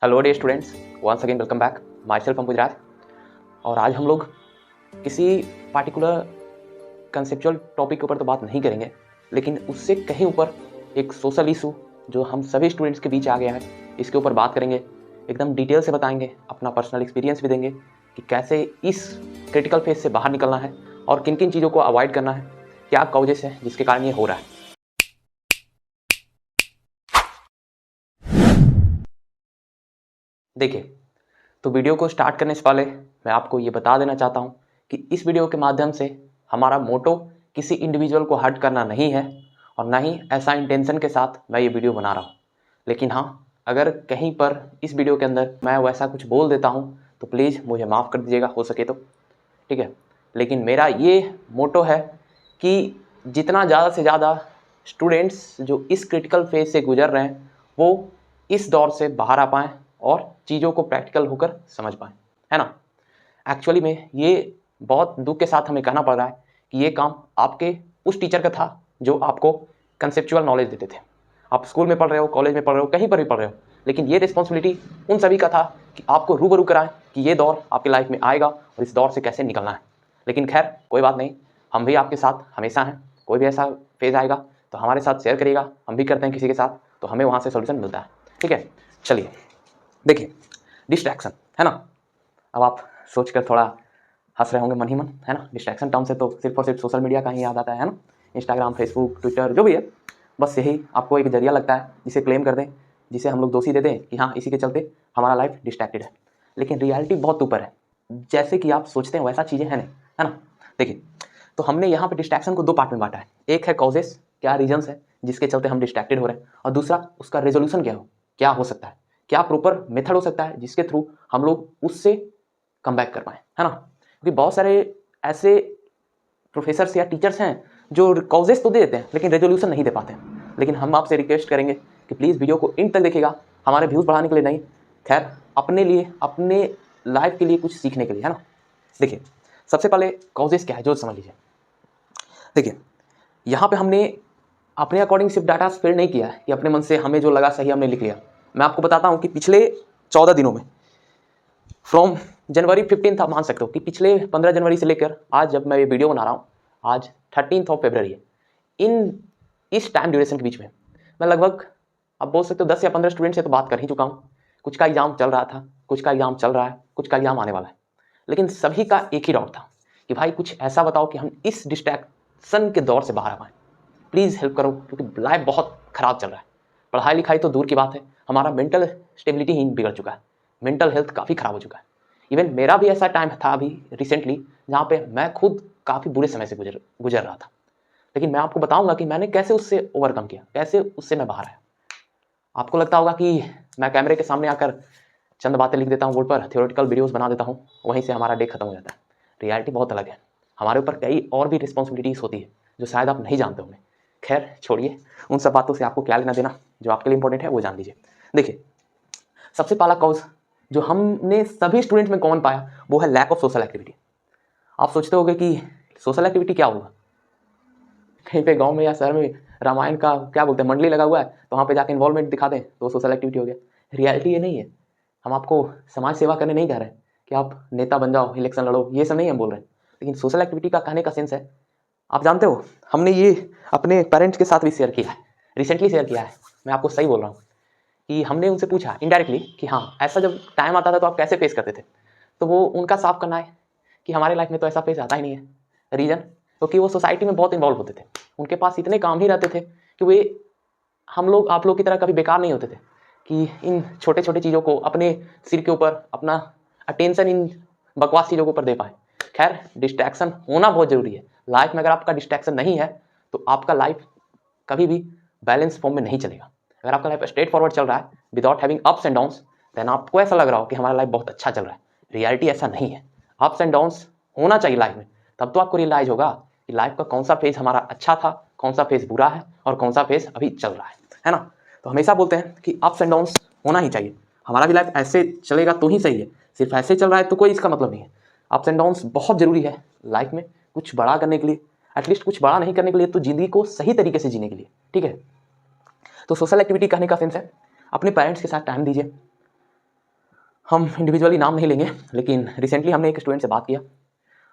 Hello dear students, once again welcome back. Myself Ankuj Raj. और आज हम लोग किसी पार्टिकुलर कंसेप्चुअल टॉपिक के ऊपर तो बात नहीं करेंगे, लेकिन उससे कहीं ऊपर एक सोशल इशू जो हम सभी स्टूडेंट्स के बीच आ गया है, इसके ऊपर बात करेंगे। एकदम डिटेल से बताएंगे, अपना पर्सनल एक्सपीरियंस भी देंगे कि कैसे इस क्रिटिकल फेज से बाहर निकलना है और किन किन चीज़ों को अवॉइड करना है, क्या कॉजेस है जिसके कारण ये हो रहा है। देखिए, तो वीडियो को स्टार्ट करने से पहले मैं आपको ये बता देना चाहता हूँ कि इस वीडियो के माध्यम से हमारा मोटो किसी इंडिविजुअल को हर्ट करना नहीं है और ना ही ऐसा इंटेंशन के साथ मैं ये वीडियो बना रहा हूँ। लेकिन हाँ, अगर कहीं पर इस वीडियो के अंदर मैं वैसा कुछ बोल देता हूँ तो प्लीज़ मुझे माफ़ कर दीजिएगा, हो सके तो, ठीक है। लेकिन मेरा ये मोटो है कि जितना ज़्यादा से ज़्यादा स्टूडेंट्स जो इस क्रिटिकल फेज से गुजर रहे हैं वो इस दौर से बाहर आ पाएँ और चीज़ों को प्रैक्टिकल होकर समझ पाएँ, है ना। एक्चुअली में ये बहुत दुख के साथ हमें कहना पड़ रहा है कि ये काम आपके उस टीचर का था जो आपको कंसेप्चुअल नॉलेज देते थे। आप स्कूल में पढ़ रहे हो, कॉलेज में पढ़ रहे हो, कहीं पर भी पढ़ रहे हो, लेकिन ये रिस्पॉन्सिबिलिटी उन सभी का था कि आपको रूबरू कराएं कि ये दौर आपकी लाइफ में आएगा और इस दौर से कैसे निकलना है। लेकिन खैर कोई बात नहीं, हम भी आपके साथ हमेशा हैं। कोई भी ऐसा फेज आएगा तो हमारे साथ शेयर करिएगा, हम भी करते हैं किसी के साथ, तो हमें वहाँ से सोल्यूशन मिलता है, ठीक है। चलिए देखिए, डिस्ट्रैक्शन, है ना। अब आप सोचकर थोड़ा हंस रहे होंगे मन ही मन, है ना। डिस्ट्रैक्शन टर्म से तो सिर्फ और सिर्फ सोशल मीडिया का ही याद आता है ना। इंस्टाग्राम, फेसबुक, ट्विटर, जो भी है, बस यही आपको एक जरिया लगता है जिसे क्लेम कर दें, जिसे हम लोग दोषी दे दें कि हाँ इसी के चलते हमारा लाइफ डिस्ट्रैक्टेड है। लेकिन रियलिटी बहुत ऊपर है, जैसे कि आप सोचते हैं वैसा चीज़ें हैं नहीं, है ना। देखिए, तो हमने यहाँ पे डिस्ट्रैक्शन को दो पार्ट में बांटा है। एक है कॉजेस, क्या रीजंस है जिसके चलते हम डिस्ट्रैक्टेड हो रहे हैं, और दूसरा उसका रेजोल्यूशन क्या हो सकता है, क्या प्रॉपर मेथड हो सकता है जिसके थ्रू हम लोग उससे कम बैक कर पाएँ, है ना। क्योंकि बहुत सारे ऐसे प्रोफेसर्स या टीचर्स हैं जो कॉजेस तो दे देते हैं लेकिन रेजोल्यूशन नहीं दे पाते हैं। लेकिन हम आपसे रिक्वेस्ट करेंगे कि प्लीज़ वीडियो को इन तक देखिएगा, हमारे व्यूज़ बढ़ाने के लिए नहीं, खैर अपने लिए, अपने लाइफ के लिए कुछ सीखने के लिए, है ना। देखिए, सबसे पहले कॉजेस क्या है जो समझ लीजिए। देखिए, यहाँ पे हमने अपने अकॉर्डिंग सिर्फ डाटा फिल नहीं किया है कि अपने मन से हमें जो लगा सही हमने लिख लिया। मैं आपको बताता हूँ कि पिछले 14 दिनों में, फ्रॉम जनवरी 15 आप मान सकते हो कि पिछले 15 जनवरी से लेकर आज जब मैं ये वीडियो बना रहा हूँ, आज 13 फरवरी है, इस टाइम ड्यूरेशन के बीच में मैं लगभग, आप बोल सकते हो 10 या 15 स्टूडेंट से तो बात कर ही चुका हूँ। कुछ का एग्जाम चल रहा था, कुछ का एग्जाम चल रहा है, कुछ का एग्जाम आने वाला है, लेकिन सभी का एक ही डाउट था कि भाई कुछ ऐसा बताओ कि हम इस डिस्ट्रैक्शन के दौर से बाहर आ पाएँ। प्लीज़ हेल्प करो, क्योंकि लाइफ बहुत ख़राब चल रहा है। पढ़ाई लिखाई तो दूर की बात है, हमारा मेंटल स्टेबिलिटी ही बिगड़ चुका है, मेंटल हेल्थ काफ़ी ख़राब हो चुका है। इवन मेरा भी ऐसा टाइम था अभी रिसेंटली जहाँ पे मैं खुद काफ़ी बुरे समय से गुजर रहा था। लेकिन मैं आपको बताऊंगा कि मैंने कैसे उससे ओवरकम किया, कैसे उससे मैं बाहर आया। आपको लगता होगा कि मैं कैमरे के सामने आकर चंद बातें लिख देता हूँ बोर्ड पर, थ्योरेटिकल वीडियोस बना देता हूँ, वहीं से हमारा डे खत्म हो जाता है। रियलिटी बहुत अलग है, हमारे ऊपर कई और भी रिस्पॉन्सिबिलिटीज़ होती है जो शायद आप नहीं जानते होंगे। खैर छोड़िए, उन सब बातों से आपको क्या लेना देना, जो आपके लिए इंपॉर्टेंट है वो जान लीजिए। देखिए, सबसे पहला कॉज जो हमने सभी स्टूडेंट में कॉमन पाया वो है लैक ऑफ सोशल एक्टिविटी। आप सोचते होंगे कि सोशल एक्टिविटी क्या होगा, कहीं पे गांव में या शहर में रामायण का क्या बोलते हैं मंडली लगा हुआ है तो वहाँ पे जाके इन्वॉल्वमेंट दिखा दें तो सोशल एक्टिविटी हो गया। रियलिटी ये नहीं है। हम आपको समाज सेवा करने नहीं कह रहे कि आप नेता बन जाओ, इलेक्शन लड़ो, ये सब नहीं हम बोल रहे हैं। लेकिन सोशल एक्टिविटी का कहने का सेंस है, आप जानते हो हमने ये अपने पेरेंट्स के साथ भी शेयर किया है, रिसेंटली शेयर किया है। मैं आपको सही बोल रहा हूँ कि हमने उनसे पूछा इनडायरेक्टली कि हाँ ऐसा जब टाइम आता था तो आप कैसे फेस करते थे, तो वो उनका साफ करना है कि हमारे लाइफ में तो ऐसा फेस आता ही नहीं है। रीज़न क्योंकि वो सोसाइटी में बहुत इन्वॉल्व होते थे, उनके पास इतने काम ही रहते थे कि वे हम लोग आप लोग की तरह कभी बेकार नहीं होते थे कि इन छोटे छोटे चीज़ों को अपने सिर के ऊपर अपना अटेंशन इन बकवास चीज़ों के ऊपर दे पाए। खैर, डिस्ट्रैक्शन होना बहुत ज़रूरी है लाइफ में। अगर आपका डिस्ट्रैक्शन नहीं है तो आपका लाइफ कभी भी बैलेंस फॉर्म में नहीं चलेगा। अगर आपका लाइफ स्ट्रेट फॉरवर्ड चल रहा है without having ups and downs, then आपको ऐसा लग रहा हो कि हमारा लाइफ बहुत अच्छा चल रहा है। रियलिटी ऐसा नहीं है, अप्स एंड डाउन्स होना चाहिए लाइफ में, तब तो आपको रियलाइज होगा कि लाइफ का कौन सा फेज हमारा अच्छा था, कौन सा फेज बुरा है और कौन सा फेज अभी चल रहा है ना। तो हमेशा बोलते हैं कि अप्स एंड डाउन्स होना ही चाहिए, हमारा भी लाइफ ऐसे चलेगा तो ही सही है, सिर्फ ऐसे चल रहा है तो कोई इसका मतलब नहीं है। अप्स एंड डाउन्स बहुत जरूरी है लाइफ में, कुछ बड़ा करने के लिए, एटलीस्ट कुछ बड़ा नहीं करने के लिए तो जिंदगी को सही तरीके से जीने के लिए, ठीक है। तो सोशल एक्टिविटी कहने का सेंस है अपने पेरेंट्स के साथ टाइम दीजिए, हम इंडिविजुअली नाम नहीं लेंगे, लेकिन रिसेंटली हमने एक स्टूडेंट से बात किया,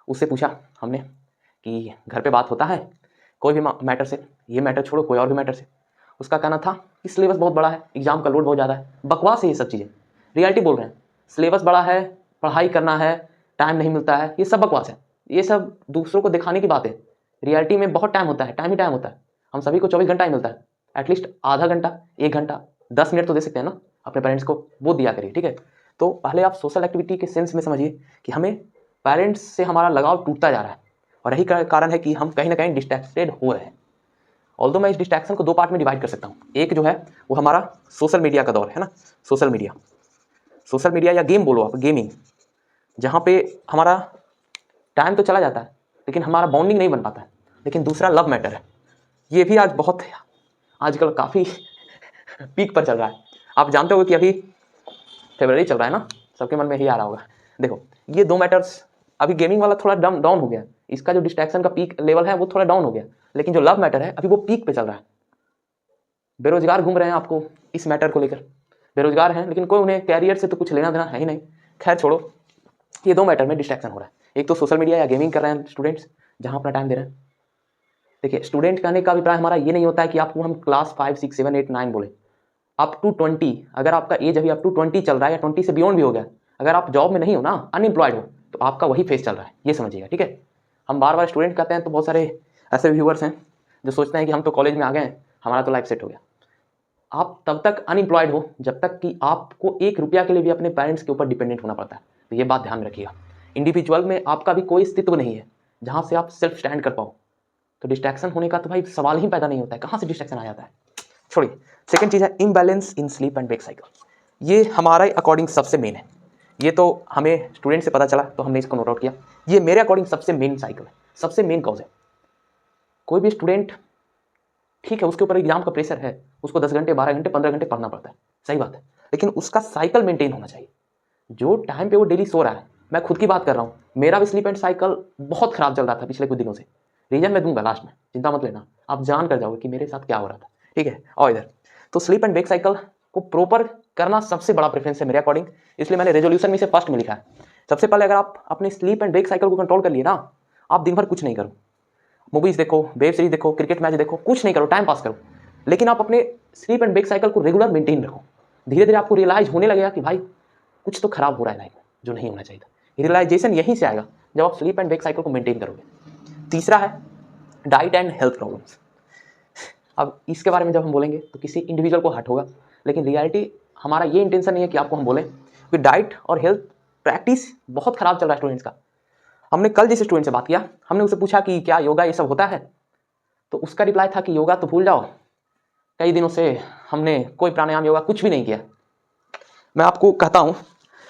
उससे पूछा हमने कि घर पे बात होता है कोई भी मैटर से, ये मैटर छोड़ो कोई और भी मैटर से। उसका कहना था कि सिलेबस बहुत बड़ा है, एग्जाम का लोड बहुत ज़्यादा है। बकवास है ये सब चीज़ें, रियलिटी बोल रहे हैं। सिलेबस बड़ा है, पढ़ाई करना है, टाइम नहीं मिलता है, ये सब बकवास है। ये सब दूसरों को दिखाने की बात है। रियलिटी में बहुत टाइम होता है, टाइम ही टाइम होता है। हम सभी को 24 घंटा ही मिलता है, एटलीस्ट आधा घंटा, 1 घंटा, 10 मिनट तो दे सकते हैं ना अपने पेरेंट्स को, वो दिया करिए, ठीक है। तो पहले आप सोशल एक्टिविटी के सेंस में समझिए कि हमें पेरेंट्स से हमारा लगाव टूटता जा रहा है, और यही कारण है कि हम कहीं ना कहीं डिस्ट्रैक्टेड हो रहे हैं। ऑल्दो मैं इस डिस्ट्रैक्शन को 2 पार्ट में डिवाइड कर सकता हूँ। एक जो है वो हमारा सोशल मीडिया का दौर है ना, सोशल मीडिया या गेम बोलो आप, गेमिंग, जहाँ पे हमारा टाइम तो चला जाता है लेकिन हमारा बॉन्डिंग नहीं बन पाता है। लेकिन दूसरा लव मैटर है, ये भी आज बहुत आजकल काफ़ी पीक पर चल रहा है। आप जानते हो कि अभी फेब्रुअरी चल रहा है ना, सबके मन में ही आ रहा होगा। देखो ये 2 मैटर्स, अभी गेमिंग वाला थोड़ा डाउन हो गया, इसका जो डिस्ट्रैक्शन का पीक लेवल है वो थोड़ा डाउन हो गया, लेकिन जो लव मैटर है अभी वो पीक पे चल रहा है। बेरोजगार घूम रहे हैं आपको इस मैटर को लेकर, बेरोजगार हैं लेकिन कोई उन्हें कैरियर से तो कुछ लेना देना है ही नहीं। खैर छोड़ो, ये 2 मैटर में डिस्ट्रैक्शन हो रहा है। एक तो सोशल मीडिया या गेमिंग कर रहे हैं स्टूडेंट्स, जहाँ अपना टाइम दे रहे हैं। देखिए स्टूडेंट कहने का अभिप्राय हमारा ये नहीं होता है कि आपको हम क्लास 5, 6, 7, 8, 9 बोले, अप टू 20। अगर आपका एज अभी अप टू 20 चल रहा है या 20 से बियॉन्ड भी हो गया, अगर आप जॉब में नहीं हो ना, अनएम्प्लॉयड हो, तो आपका वही फेज चल रहा है, ये समझिएगा, ठीक है। हम बार बार स्टूडेंट कहते हैं तो बहुत सारे ऐसे व्यूअर्स हैं जो सोचते हैं कि हम तो कॉलेज में आ गए हैं, हमारा तो लाइफ सेट हो गया। आप तब तक अनएम्प्लॉयड हो जब तक कि आपको 1 रुपया के लिए भी अपने पेरेंट्स के ऊपर डिपेंडेंट होना पड़ता है। तो ये बात ध्यान में रखिएगा। इंडिविजुअल में आपका भी कोई अस्तित्व नहीं है जहाँ से आप सेल्फ स्टैंड कर पाओ, तो डिस्ट्रैक्शन होने का तो भाई सवाल ही पैदा नहीं होता है। कहाँ से डिस्ट्रैक्शन आ जाता है, छोड़िए। सेकंड चीज़ है imbalance in sleep and wake cycle. ये हमारे अकॉर्डिंग सबसे मेन है। ये तो हमें स्टूडेंट से पता चला तो हमने इसको नोट आउट किया। ये मेरे अकॉर्डिंग सबसे मेन साइकिल है, सबसे मेन कॉज है। कोई भी स्टूडेंट, ठीक है उसके ऊपर एग्जाम का प्रेशर है, उसको 10 घंटे, 12 घंटे, 15 घंटे पढ़ना पड़ता है, सही बात है, लेकिन उसका साइकिल मेंटेन होना चाहिए। जो टाइम पे वो डेली सो रहा है, मैं खुद की बात कर रहा हूँ, मेरा भी स्लीप एंड साइकिल बहुत खराब चल रहा था पिछले कुछ दिनों से। रीजन मैं दूंगा लास्ट में, चिंता मत लेना, आप जान कर जाओगे कि मेरे साथ क्या हो रहा था, ठीक है। और इधर तो स्लीप एंड वेक साइकिल को प्रॉपर करना सबसे बड़ा प्रेफरेंस है मेरे अकॉर्डिंग, इसलिए मैंने रेजोल्यूशन में से फर्स्ट में लिखा है। सबसे पहले अगर आप अपने स्लीप एंड वेक साइकिल को कंट्रोल कर लिए ना, आप दिन भर कुछ नहीं करो, मूवीज देखो, वेब सीरीज देखो, क्रिकेट मैच देखो, कुछ नहीं करो, टाइम पास करो, लेकिन आप अपने स्लीप एंड वेक साइकिल को रेगुलर मेंटेन रखो। धीरे धीरे आपको रियलाइज होने लगेगा कि भाई कुछ तो खराब हो रहा है लाइफ में, जो नहीं होना चाहिए था। रियलाइजेशन यहीं से आएगा जब आप स्लीप एंड वेक साइकिल को मेंटेन करोगे। तीसरा है डाइट एंड हेल्थ प्रॉब्लम्स। अब इसके बारे में जब हम बोलेंगे तो किसी इंडिविजुअल को हर्ट होगा, लेकिन रियलिटी हमारा ये इंटेंशन नहीं है कि आपको हम बोलें कि डाइट और हेल्थ प्रैक्टिस बहुत खराब चल रहा है स्टूडेंट्स का। हमने कल जिस स्टूडेंट से बात किया, हमने उससे पूछा कि क्या योगा ये सब होता है, तो उसका रिप्लाई था कि योगा तो भूल जाओ, कई दिनों से हमने कोई प्राणायाम योगा कुछ भी नहीं किया। मैं आपको कहता हूँ,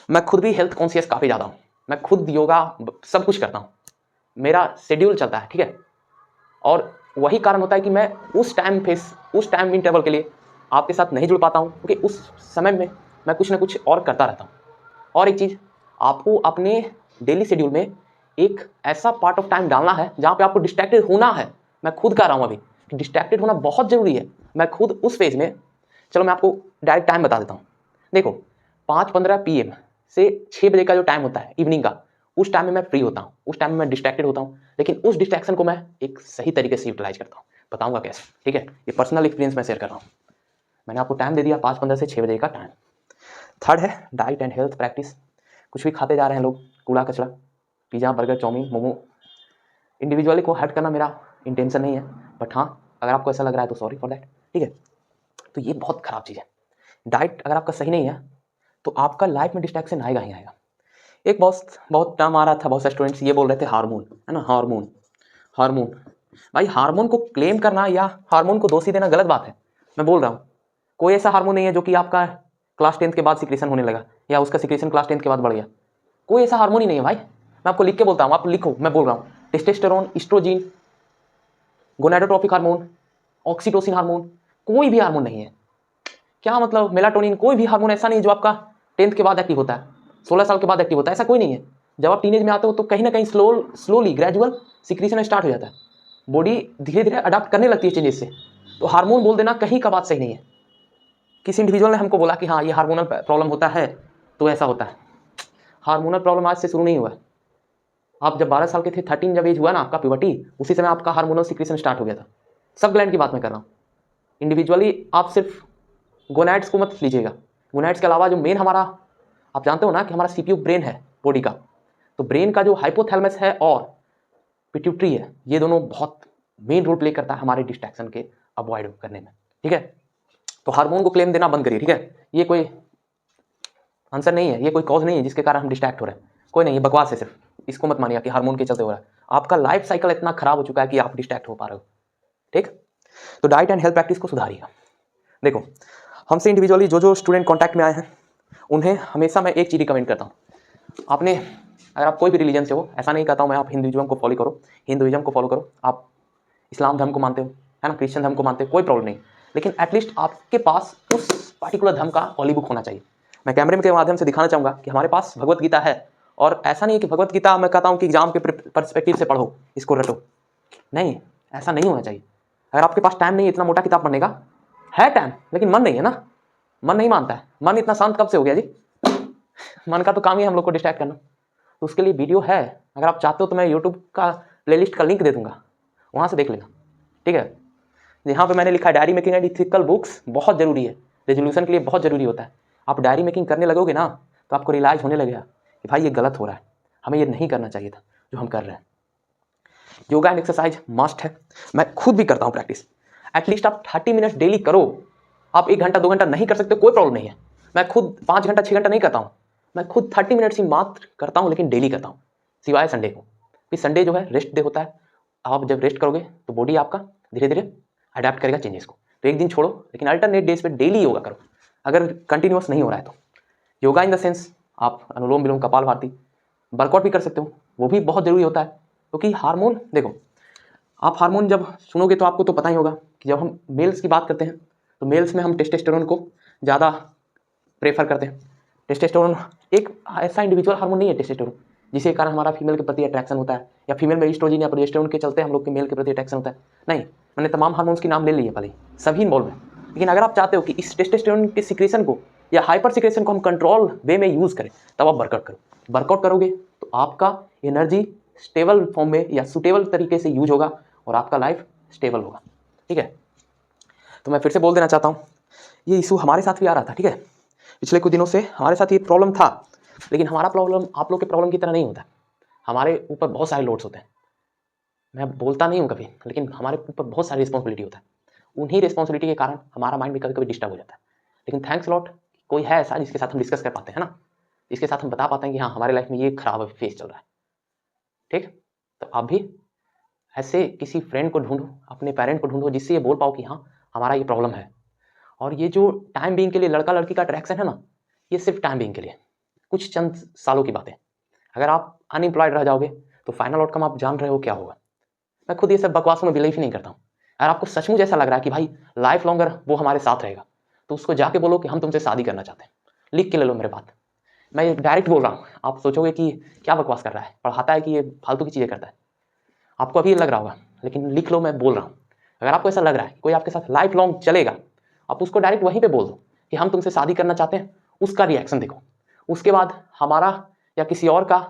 मैं खुद भी हेल्थ कॉन्शियस काफ़ी ज़्यादा हूँ, मैं खुद योगा सब कुछ करता हूँ, मेरा शेड्यूल चलता है, ठीक है। और वही कारण होता है कि मैं उस टाइम इंटरवल के लिए आपके साथ नहीं जुड़ पाता हूँ, क्योंकि उस समय में मैं कुछ ना कुछ और करता रहता हूँ। और एक चीज़, आपको अपने डेली शेड्यूल में एक ऐसा पार्ट ऑफ टाइम डालना है जहाँ पे आपको डिस्ट्रैक्टेड होना है। मैं खुद कह रहा हूँ अभी कि डिस्ट्रैक्टेड होना बहुत ज़रूरी है। मैं खुद उस फेज में, चलो मैं आपको डायरेक्ट टाइम बता देता हूँ। देखो 5:15 PM से 6 बजे का जो टाइम होता है इवनिंग का, उस टाइम में मैं फ्री होता हूँ, उस टाइम में मैं डिस्ट्रैक्टेड होता हूँ, लेकिन उस डिस्ट्रैक्शन को मैं एक सही तरीके से यूटिलाइज करता हूँ। बताऊँगा कैसे, ठीक है। ये पर्सनल एक्सपीरियंस मैं शेयर कर रहा हूँ। मैंने आपको टाइम दे दिया 5:15 से 6 बजे का टाइम। थर्ड है डाइट एंड हेल्थ प्रैक्टिस। कुछ भी खाते जा रहे हैं लोग, कूड़ा कचरा, pizza, burger, chow mein, momo. Individually को हर्ट करना मेरा इंटेंशन नहीं है, बट हाँ अगर आपको ऐसा लग रहा है तो सॉरी फॉर दैट, ठीक है। तो ये बहुत खराब चीज़ है। डाइट अगर आपका सही नहीं है तो आपका लाइफ में डिस्ट्रैक्शन आएगा ही आएगा। एक बहुत टर्म आ रहा था, बहुत सारे स्टूडेंट्स ये बोल रहे थे हार्मोन, है ना, हार्मोन। भाई हार्मोन को क्लेम करना या हार्मोन को दोषी देना गलत बात है। मैं बोल रहा हूँ कोई ऐसा हार्मोन नहीं है जो कि आपका क्लास 10th के बाद सिक्रेशन होने लगा या उसका सिक्रेशन क्लास 10th के बाद बढ़ गया। कोई ऐसा हार्मोन ही नहीं है भाई। मैं आपको लिख के बोलता हूँ, आप लिखो, मैं बोल रहा हूँ testosterone, oestrogen, gonadotropic hormone, oxytocin hormone, कोई भी हार्मोन नहीं है। क्या मतलब मेलाटोनिन, कोई भी हार्मोन ऐसा नहीं है जो आपका 10th के बाद एक्टिव होता है, 16 साल के बाद एक्टिव होता है, ऐसा कोई नहीं है। जब आप टीनेज में आते हो तो कहीं ना कहीं स्लोली ग्रेजुअल सिक्रीशन स्टार्ट हो जाता है, बॉडी धीरे धीरे अडाप्ट करने लगती है चेंजेस से। तो हार्मोन बोल देना कहीं का बात सही नहीं है। किसी इंडिविजुअल ने हमको बोला कि हाँ ये हार्मोनल प्रॉब्लम होता है, तो ऐसा होता है। हार्मोनल प्रॉब्लम आज से शुरू नहीं हुआ है। आप जब 12 साल के थे, 13 जब एज हुआ ना आपका प्यूबर्टी, उसी समय आपका हार्मोनल सिक्रेशन स्टार्ट हो गया था। सब ग्लैंड की बात मैं कर रहा हूँ। इंडिविजुअली आप सिर्फ गोनैड्स को मत लीजिएगा। गोनैड्स के अलावा जो मेन हमारा, आप जानते हो ना कि हमारा सीपीयू ब्रेन है बॉडी का, तो ब्रेन का जो हाइपोथैलेमस है और पिट्यूटरी है, ये दोनों बहुत मेन रोल प्ले करता है हमारे डिस्ट्रैक्शन के अवॉइड करने में। ठीक है, तो हार्मोन को क्लेम देना बंद करिए। ठीक है, ये कोई आंसर नहीं है, ये कोई कॉज नहीं है जिसके कारण हम डिस्ट्रैक्ट हो रहे हैं। कोई नहीं, ये बकवास है सिर्फ। इसको मत मानिए कि हार्मोन के चलते हो रहा है। आपका लाइफ साइकिल इतना खराब हो चुका है कि आप डिस्ट्रैक्ट हो पा रहे हो। ठीक, तो डाइट एंड हेल्थ प्रैक्टिस को सुधारिएगा। देखो, हमसे इंडिविजुअली जो जो स्टूडेंट कॉन्टैक्ट में आए हैं, उन्हें हमेशा मैं एक चीज़ रिकमेंड करता हूँ। आपने, अगर आप कोई भी रिलीजन से हो, ऐसा नहीं कहता हूँ मैं आप हिंदुइज्म को फॉलो करो, हिंदुइज्म को फॉलो करो, आप इस्लाम धर्म को मानते हो, है ना, क्रिश्चियन धर्म को मानते हो, कोई प्रॉब्लम नहीं, लेकिन एटलीस्ट आपके पास उस पर्टिकुलर धर्म का होली बुक होना चाहिए। मैं कैमरे के माध्यम से दिखाना चाहूँगा कि हमारे पास भगवत गीता है, और ऐसा नहीं है कि भगवत गीता मैं कहता हूँ कि एग्जाम के परस्पेक्टिव से पढ़ो, इसको रटो, नहीं, ऐसा नहीं होना चाहिए। अगर आपके पास टाइम नहीं है इतना मोटा किताब पढ़ने का, है टाइम लेकिन मन नहीं है ना, मन नहीं मानता है। मन इतना शांत कब से हो गया जी? मन का तो काम ही है हम लोग को डिस्ट्रैक्ट करना। तो उसके लिए वीडियो है, अगर आप चाहते हो तो मैं यूट्यूब का प्लेलिस्ट का लिंक दे दूंगा, वहाँ से देख लेना। ठीक है, यहाँ पे मैंने लिखा है diary making and ethical books बहुत जरूरी है, रेजोल्यूशन के लिए बहुत जरूरी होता है। आप डायरी मेकिंग करने लगोगे ना तो आपको रियलाइज होने लगेगा कि भाई ये गलत हो रहा है, हमें ये नहीं करना चाहिए था जो हम कर रहे हैं। योगा एंड एक्सरसाइज मस्ट है, मैं खुद भी करता हूँ प्रैक्टिस। एटलीस्ट आप 30 मिनट डेली करो। आप 1 घंटा 2 घंटा नहीं कर सकते, कोई प्रॉब्लम नहीं है। मैं खुद 5 घंटा 6 घंटा नहीं करता हूँ, मैं खुद 30 मिनट्स ही मात्र करता हूँ, लेकिन डेली करता हूँ, सिवाय संडे को। फिर संडे जो है रेस्ट डे होता है। आप जब रेस्ट करोगे तो बॉडी आपका धीरे धीरे अडेप्ट करेगा चेंजेस को। तो एक दिन छोड़ो, लेकिन अल्टरनेट डेज पे डेली योगा करो, अगर कंटिन्यूअस नहीं हो रहा है तो। योगा इन द सेंस आप अनुलोम विलोम, कपालभाति, वर्कआउट भी कर सकते हो, वो भी बहुत जरूरी होता है। क्योंकि हार्मोन, देखो आप हार्मोन जब सुनोगे तो आपको तो पता ही होगा कि जब हम मेल्स की बात करते हैं तो मेल्स में हम टेस्टोस्टेरोन को ज़्यादा प्रेफर करते हैं। टेस्टोस्टेरोन एक ऐसा इंडिविजुअल हार्मोन नहीं है टेस्टोस्टेरोन जिसके कारण हमारा फीमेल के प्रति अट्रैक्शन होता है, या फीमेल में एस्ट्रोजन या प्रोजेस्टेरोन के चलते हम लोग के मेल के प्रति अट्रैक्शन होता है। नहीं, मैंने तमाम हार्मोन्स के नाम ले लिए पहले, सभी इन्वॉल्व हैं। लेकिन अगर आप चाहते हो कि इस टेस्टोस्टेरोन के सिक्रेशन को या हाइपर सिक्रेशन को हम कंट्रोल वे में यूज़ करें, तब आप वर्कआउट करो। वर्कआउट करोगे तो आपका एनर्जी स्टेबल फॉर्म में या सुटेबल तरीके से यूज होगा और आपका लाइफ स्टेबल होगा। ठीक है, तो मैं फिर से बोल देना चाहता हूँ, ये इशू हमारे साथ भी आ रहा था। ठीक है, पिछले कुछ दिनों से हमारे साथ ये प्रॉब्लम था, लेकिन हमारा प्रॉब्लम आप लोग के प्रॉब्लम की तरह नहीं होता। हमारे ऊपर बहुत सारे लोड्स होते हैं, मैं बोलता नहीं हूँ कभी, लेकिन हमारे ऊपर बहुत सारी रिस्पॉन्सिबिलिटी होता है। उन्हीं रिस्पॉन्सिबिलिटी के कारण हमारा माइंड भी कभी कभी डिस्टर्ब हो जाता है। लेकिन थैंक्स लॉट कोई है ऐसा जिसके साथ हम डिस्कस कर पाते हैं ना, जिसके साथ हम बता पाते हैं कि हाँ हमारे लाइफ में ये खराब फेस चल रहा है। ठीक, तो आप भी ऐसे किसी फ्रेंड को ढूंढो, अपने पेरेंट को ढूंढो, जिससे ये बोल पाओ कि हाँ हमारा ये प्रॉब्लम है। और ये जो टाइम बीइंग के लिए लड़का लड़की का अट्रैक्शन है ना, ये सिर्फ टाइम बीइंग के लिए, कुछ चंद सालों की बातें। अगर आप अनएम्प्लॉयड रह जाओगे तो फाइनल आउटकम आप जान रहे हो क्या होगा। मैं खुद ये सब बकवासों में बिलीव ही नहीं करता हूँ। अगर आपको सचमुच ऐसा लग रहा है कि भाई लाइफ लॉन्गर वो हमारे साथ रहेगा, तो उसको जाके बोलो कि हम तुमसे शादी करना चाहते हैं, लिख के ले लो मेरे बात। मैं डायरेक्ट बोल रहा हूँ, आप सोचोगे कि क्या बकवास कर रहा है, पढ़ाता है कि ये फालतू की चीज़ें करता है, आपको अभी लग रहा होगा, लेकिन लिख लो, मैं बोल रहा हूँ। अगर आपको ऐसा लग रहा है कोई आपके साथ लाइफ लॉन्ग चलेगा, आप उसको डायरेक्ट वहीं पे बोल दो कि हम तुमसे शादी करना चाहते हैं, उसका रिएक्शन देखो। उसके बाद हमारा या किसी और का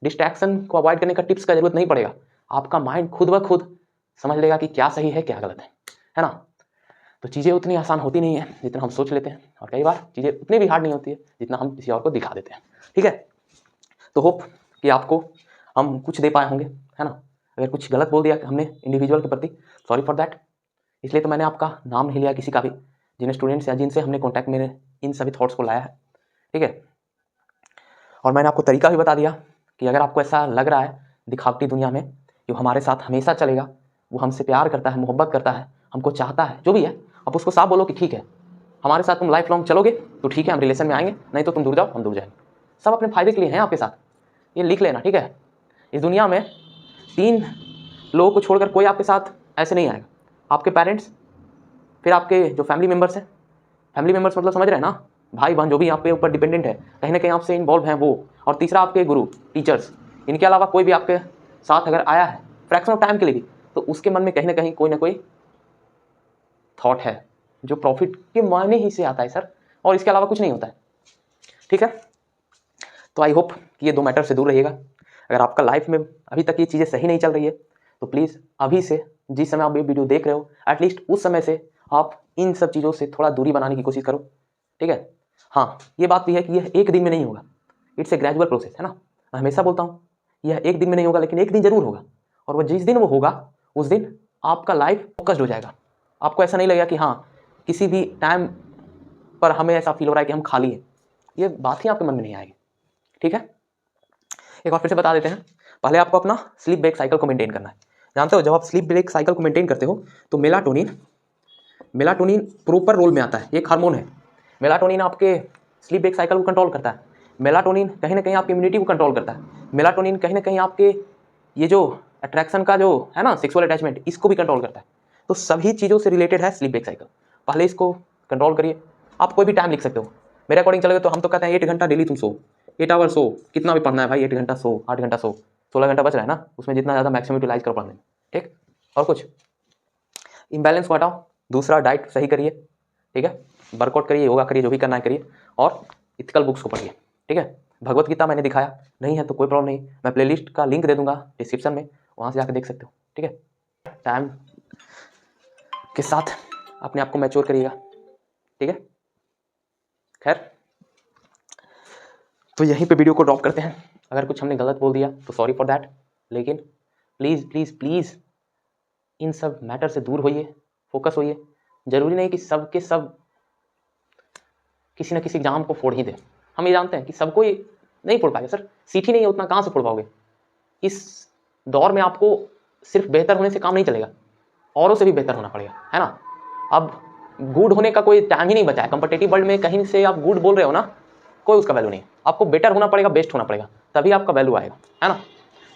डिस्ट्रैक्शन को अवॉइड करने का टिप्स का जरूरत नहीं पड़ेगा। आपका माइंड खुद ब खुद समझ लेगा कि क्या सही है क्या गलत है ना। तो चीज़ें उतनी आसान होती नहीं है जितना हम सोच लेते हैं, और कई बार चीज़ें उतनी भी हार्ड नहीं होती है जितना हम किसी और को दिखा देते हैं। ठीक है, तो होप कि आपको हम कुछ दे पाए होंगे, है ना। अगर कुछ गलत बोल दिया हमने इंडिविजुअल के प्रति, सॉरी फॉर दैट। इसलिए तो मैंने आपका नाम नहीं लिया किसी का भी, जिन स्टूडेंट्स या जिनसे हमने कॉन्टैक्ट में इन सभी थॉट्स को लाया है। ठीक है, और मैंने आपको तरीका भी बता दिया कि अगर आपको ऐसा लग रहा है दिखावटी दुनिया में कि वो हमारे साथ हमेशा चलेगा, वो हमसे प्यार करता है, मोहब्बत करता है, हमको चाहता है, जो भी है, आप उसको साफ बोलो कि ठीक है हमारे साथ तुम लाइफ लॉन्ग चलोगे तो ठीक है हम रिलेशन में आएंगे, नहीं तो तुम दूर जाओ हम दूर जाएंगे। सब अपने फायदे के लिए हैं आपके साथ, ये लिख लेना। ठीक है, इस दुनिया में 3 लोगों को छोड़कर कोई आपके साथ ऐसे नहीं आएगा। आपके पेरेंट्स, फिर आपके जो फैमिली मेम्बर्स हैं, फैमिली मेम्बर्स मतलब समझ रहे हैं ना, भाई बहन जो भी आपके ऊपर डिपेंडेंट है, कहीं ना कहीं आपसे इन्वॉल्व हैं वो, और तीसरा आपके गुरु टीचर्स। इनके अलावा कोई भी आपके साथ अगर आया है फ्रैक्शन ऑफ टाइम के लिए भी, तो उसके मन में कहीं ना कोई थॉट है जो प्रॉफिट के मायने ही से आता है सर, और इसके अलावा कुछ नहीं होता है। ठीक है, तो आई होप कि ये 2 मैटर से दूर रहिएगा। अगर आपका लाइफ में अभी तक ये चीज़ें सही नहीं चल रही है तो प्लीज़ अभी से, जिस समय आप ये वीडियो देख रहे हो, एटलीस्ट उस समय से आप इन सब चीज़ों से थोड़ा दूरी बनाने की कोशिश करो, ठीक है। हाँ, ये बात भी है कि यह एक दिन में नहीं होगा, इट्स ए ग्रेजुअल प्रोसेस, है ना। मैं हमेशा बोलता हूँ यह एक दिन में नहीं होगा, लेकिन एक दिन जरूर होगा, और वो जिस दिन वो होगा उस दिन आपका लाइफ फोकस्ड हो जाएगा। आपको ऐसा नहीं लगेगा कि हाँ किसी भी टाइम पर हमें ऐसा फील हो रहा है कि हम खाली हैं, ये बात ही आपके मन में नहीं आएगी, ठीक है। एक और फिर से बता देते हैं, पहले आपको अपना स्लीप ब्रेक साइकिल को मेंटेन करना है। जानते हो, जब आप स्लीप ब्रेक साइकिल को मेंटेन करते हो तो मेलाटोनिन प्रॉपर रोल में आता है। एक हार्मोन है, मेलाटोनिन आपके स्लीप ब्रेक साइकिल को कंट्रोल करता है। मेलाटोनिन कहीं ना कहीं आपकी इम्यूनिटी को कंट्रोल करता है। मेलाटोनिन कहीं ना कहीं आपके ये जो अट्रैक्शन का जो है ना, सेक्सुअल अटैचमेंट, इसको भी कंट्रोल करता है। तो सभी चीज़ों से रिलेटेड है स्लीप ब्रेक साइकिल। पहले इसको कंट्रोल करिए। आप कोई भी टाइम लिख सकते हो, मेरे अकॉर्डिंग चलोगे तो हम तो कहते हैं 8 घंटा डेली तुम सो, 8 आवर सो, कितना भी पढ़ना है भाई, 8 घंटा सो, 8 घंटा सो, 16 घंटा बच रहा है ना, उसमें जितना ज़्यादा मैक्सिमम यूटिलाइज करो पढ़ने में, ठीक। और कुछ इम्बैलेंस को हटाओ। दूसरा, डाइट सही करिए, ठीक है। वर्कआउट करिए, योगा करिए, जो भी करना है करिए, और इथिकल बुक्स को पढ़िए, ठीक है। भगवत गीता मैंने दिखाया, नहीं है तो कोई प्रॉब्लम नहीं, मैं प्लेलिस्ट का लिंक दे दूंगा डिस्क्रिप्शन में, वहाँ से जाकर देख सकते हो, ठीक है। टाइम के साथ अपने आप को मैच्योर करिएगा, ठीक है। खैर, तो यहीं पे वीडियो को ड्रॉप करते हैं। अगर कुछ हमने गलत बोल दिया तो सॉरी फॉर दैट, लेकिन प्लीज़ प्लीज़ प्लीज़ इन सब मैटर से दूर होइए, फोकस होइए। जरूरी नहीं कि सब के सब किसी न किसी एग्जाम को फोड़ ही दे। हम ये जानते हैं कि सबको ये नहीं फोड़ पाएगा सर, सीट ही नहीं है उतना, कहाँ से फोड़ पाओगे। इस दौर में आपको सिर्फ बेहतर होने से काम नहीं चलेगा, औरों से भी बेहतर होना पड़ेगा, है ना। अब गुड होने का कोई टाइम ही नहीं बचा है। कॉम्पिटिटिव वर्ल्ड में कहीं से आप गुड बोल रहे हो ना, कोई उसका वैल्यू नहीं है। आपको बेटर होना पड़ेगा, बेस्ट होना पड़ेगा, तभी आपका वैल्यू आएगा, है ना।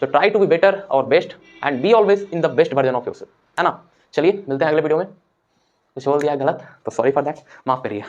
तो ट्राई टू बी बेटर और best and be always in the best version of yourself, है ना। चलिए मिलते हैं अगले वीडियो में। कुछ बोल दिया गलत तो सॉरी फॉर दैट, माफ करिए।